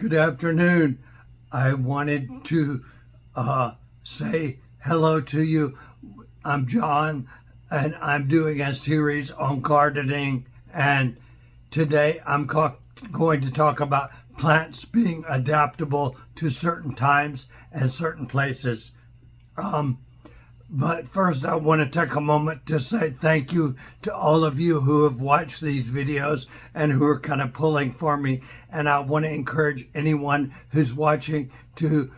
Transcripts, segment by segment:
Good afternoon. I wanted to say hello to you. I'm John, and I'm doing a series on gardening. And today I'm going to talk about plants being adaptable to certain times and certain places. But first, I want to take a moment to say thank you to all of you who have watched these videos and who are kind of pulling for me. And I want to encourage anyone who's watching to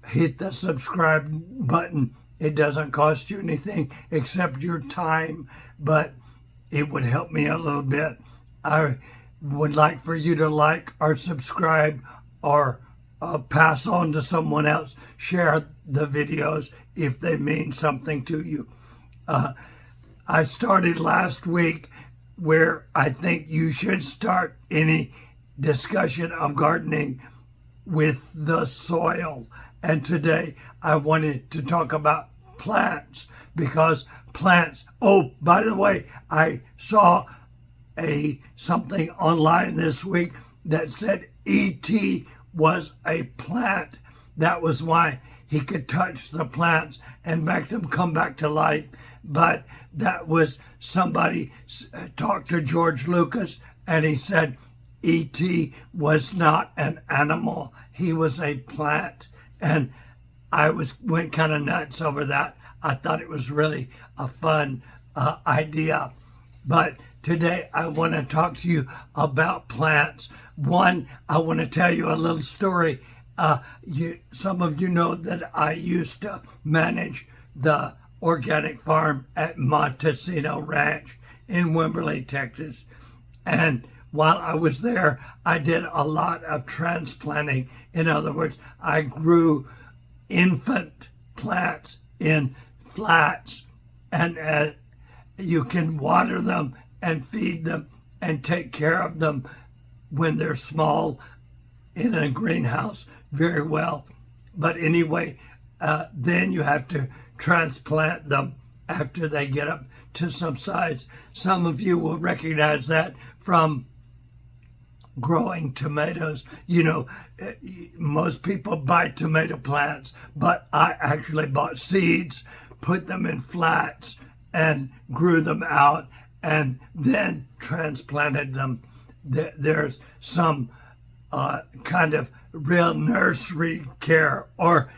hit the subscribe button. It doesn't cost you anything except your time, but it would help me a little bit. I would like for you to like or subscribe or pass on to someone else. Share the videos if they mean something to you. I started last week where I think you should start any discussion of gardening with the soil. And today I wanted to talk about plants because plants, oh, by the way, I saw something online this week that said E.T. was a plant. That was why he could touch the plants and make them come back to life. But that was somebody talked to George Lucas and he said E.T. was not an animal. He was a plant. And I went kind of nuts over that. I thought it was really a fun idea. But today I want to talk to you about plants. One, I want to tell you a little story. Some of you know that I used to manage the organic farm at Montesino Ranch in Wimberley, Texas. And while I was there, I did a lot of transplanting. In other words, I grew infant plants in flats, and you can water them and feed them and take care of them when they're small in a greenhouse very well. But anyway, then you have to transplant them after they get up to some size. Some of you will recognize that from growing tomatoes. You know, most people buy tomato plants, but I actually bought seeds, put them in flats, and grew them out, and then transplanted them. There's some kind of real nursery care or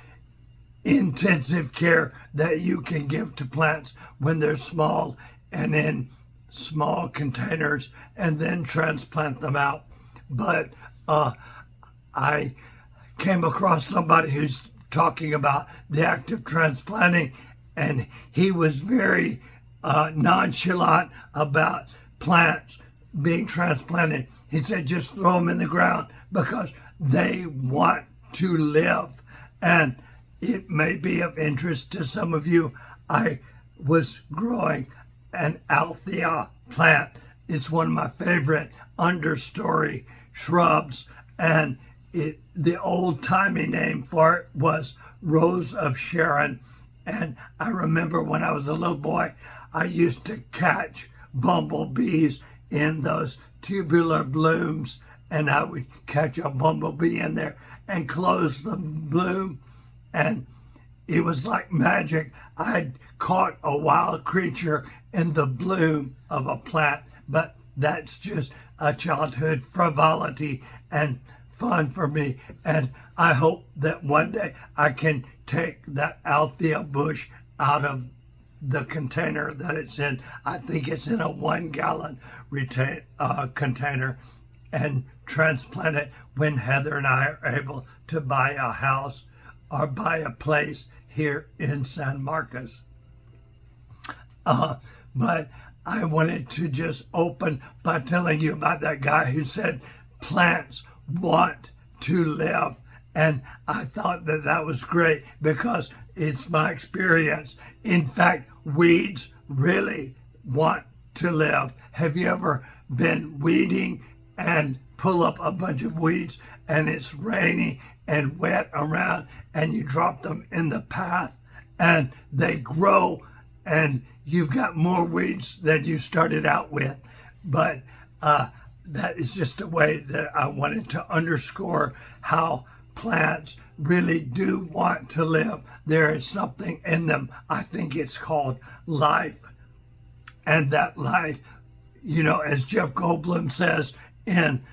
intensive care that you can give to plants when they're small and in small containers, and then transplant them out. But I came across somebody who's talking about the act of transplanting, and he was very nonchalant about plants being transplanted. He said, just throw them in the ground because they want to live. And it may be of interest to some of you. I was growing an Althea plant. It's one of my favorite understory shrubs, and the old-timey name for it was Rose of Sharon. And I remember when I was a little boy, I used to catch bumblebees in those tubular blooms, and I would catch a bumblebee in there and close the bloom, and it was like magic. I'd caught a wild creature in the bloom of a plant, but that's just a childhood frivolity and fun for me. And I hope that one day I can take that Althea bush out of the container that it's in. I think it's in a 1 gallon container, and transplant it when Heather and I are able to buy a house or buy a place here in San Marcos. But I wanted to just open by telling you about that guy who said plants want to live. And I thought that that was great because it's my experience. In fact, weeds really want to live. Have you ever been weeding and pull up a bunch of weeds and it's rainy and wet around and you drop them in the path and they grow and you've got more weeds than you started out with? But that is just a way that I wanted to underscore how plants really do want to live. There is something in them. I think it's called life. And that life, you know, as Jeff Goldblum says in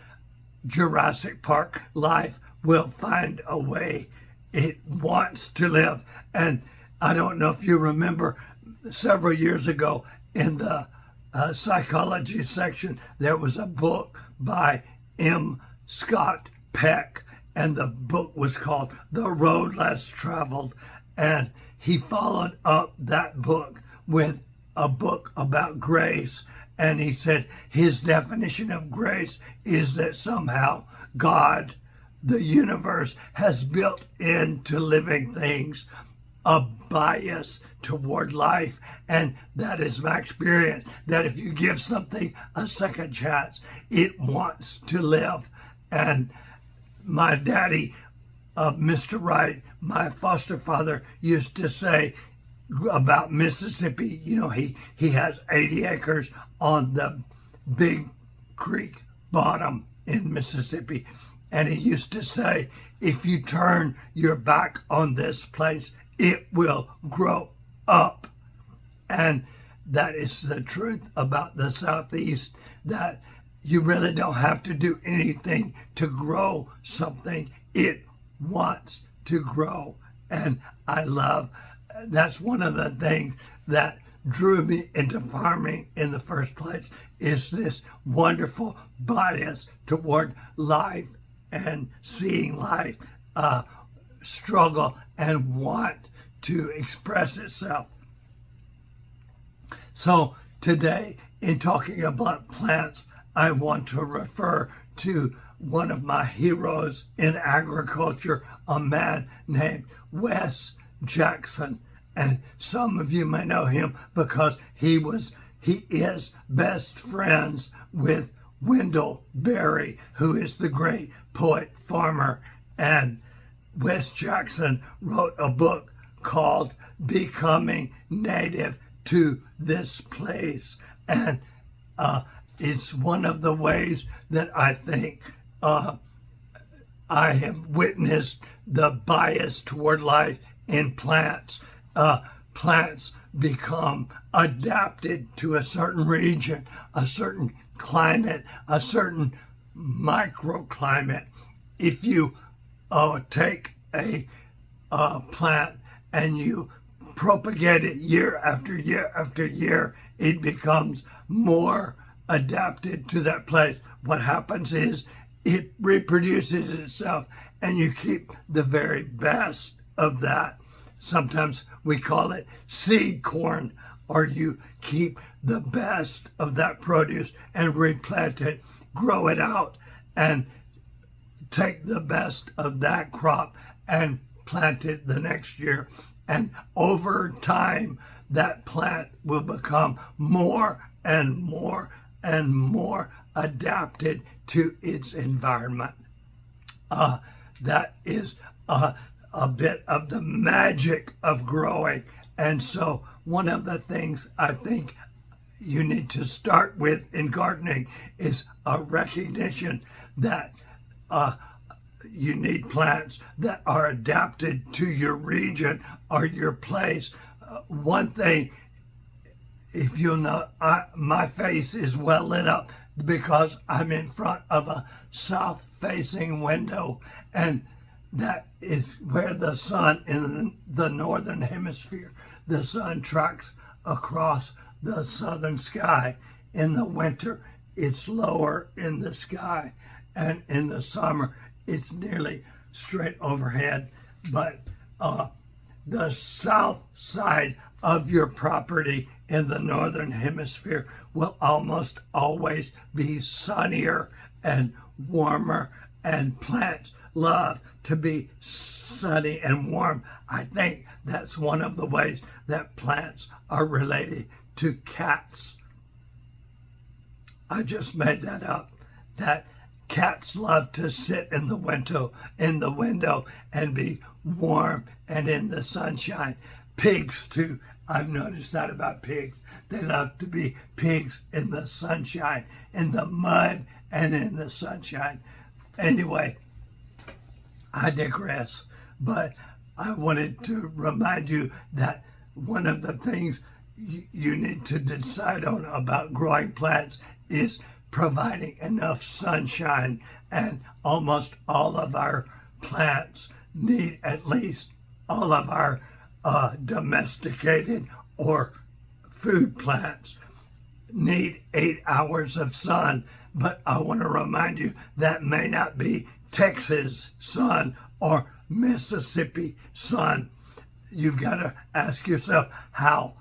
Jurassic Park, life will find a way. It wants to live. And I don't know if you remember several years ago in the psychology section, there was a book by M. Scott Peck, and the book was called The Road Less Traveled. And he followed up that book with a book about grace. And he said his definition of grace is that somehow God, the universe, has built into living things a bias toward life. And that is my experience, that if you give something a second chance, it wants to live. And my daddy, Mr. Wright, my foster father, used to say about Mississippi, you know, he has 80 acres on the Big Creek bottom in Mississippi. And he used to say, if you turn your back on this place, it will grow up. And that is the truth about the Southeast, that you really don't have to do anything to grow something. It wants to grow. And that's one of the things that drew me into farming in the first place, is this wonderful bias toward life and seeing life struggle and want to express itself. So today, in talking about plants, I want to refer to one of my heroes in agriculture, a man named Wes Jackson. And some of you may know him because he is best friends with Wendell Berry, who is the great poet farmer. And Wes Jackson wrote a book called Becoming Native to This Place. And it's one of the ways that I think I have witnessed the bias toward life in plants. Plants become adapted to a certain region, a certain climate, a certain microclimate. If you take a plant and you propagate it year after year after year, it becomes more adapted to that place. What happens is it reproduces itself, and you keep the very best of that. Sometimes we call it seed corn, or you keep the best of that produce and replant it, grow it out, and take the best of that crop and plant it the next year. And over time, that plant will become more and more and more adapted to its environment. That is a bit of the magic of growing. And so one of the things I think you need to start with in gardening is a recognition that you need plants that are adapted to your region or your place. One thing, if you'll know, my face is well lit up because I'm in front of a south-facing window, and that is where the sun in the northern hemisphere, the sun tracks across the southern sky. In the winter, it's lower in the sky, and in the summer, it's nearly straight overhead. But the south side of your property in the northern hemisphere will almost always be sunnier and warmer, and plants love to be sunny and warm. I think that's one of the ways that plants are related to cats. I just made that up, that cats love to sit in the window and be warm and in the sunshine. Pigs too. I've noticed that about pigs. They love to be pigs in the sunshine, in the mud and in the sunshine. Anyway, I digress, but I wanted to remind you that one of the things you need to decide on about growing plants is providing enough sunshine, and almost all of our plants need, at least all of our domesticated or food plants need 8 hours of sun. But I want to remind you that may not be Texas sun or Mississippi sun. You've got to ask yourself how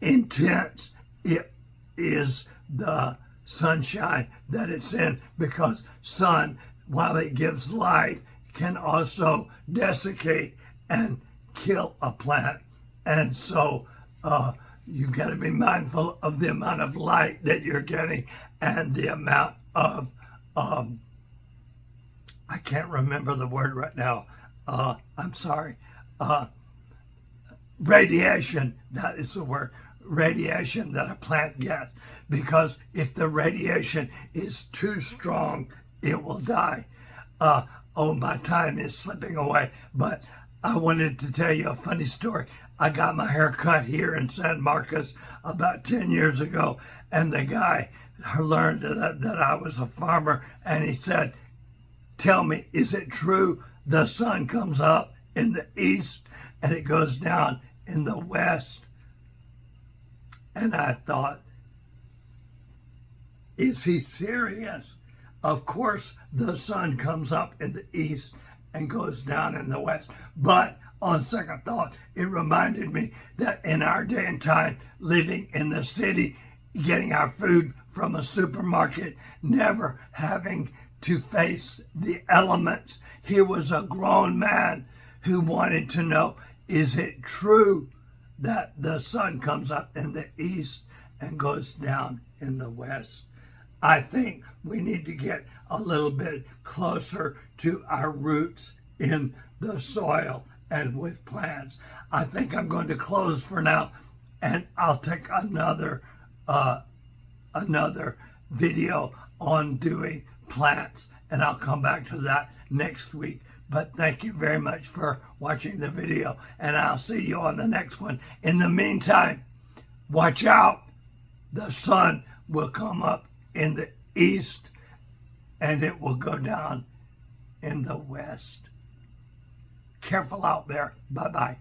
intense it is, the sunshine that it's in, because sun, while it gives light, can also desiccate and kill a plant. And so you've got to be mindful of the amount of light that you're getting and the amount of I can't remember the word right now. I'm sorry. Radiation, that is the word. Radiation that a plant gets. Because if the radiation is too strong, it will die. My time is slipping away, but I wanted to tell you a funny story. I got my hair cut here in San Marcos about 10 years ago, and the guy learned that I was a farmer, and he said, "Tell me, is it true the sun comes up in the east and it goes down in the west?" And I thought, is he serious? Of course, the sun comes up in the east and goes down in the west. But on second thought, it reminded me that in our day and time, living in the city, getting our food from a supermarket, never having to face the elements, here was a grown man who wanted to know, is it true that the sun comes up in the east and goes down in the west? I think we need to get a little bit closer to our roots in the soil and with plants. I think I'm going to close for now, and I'll take another video on doing plants, and I'll come back to that next week. But thank you very much for watching the video, and I'll see you on the next one. In the meantime, watch out. The sun will come up in the east and it will go down in the west. Careful out there. Bye-bye.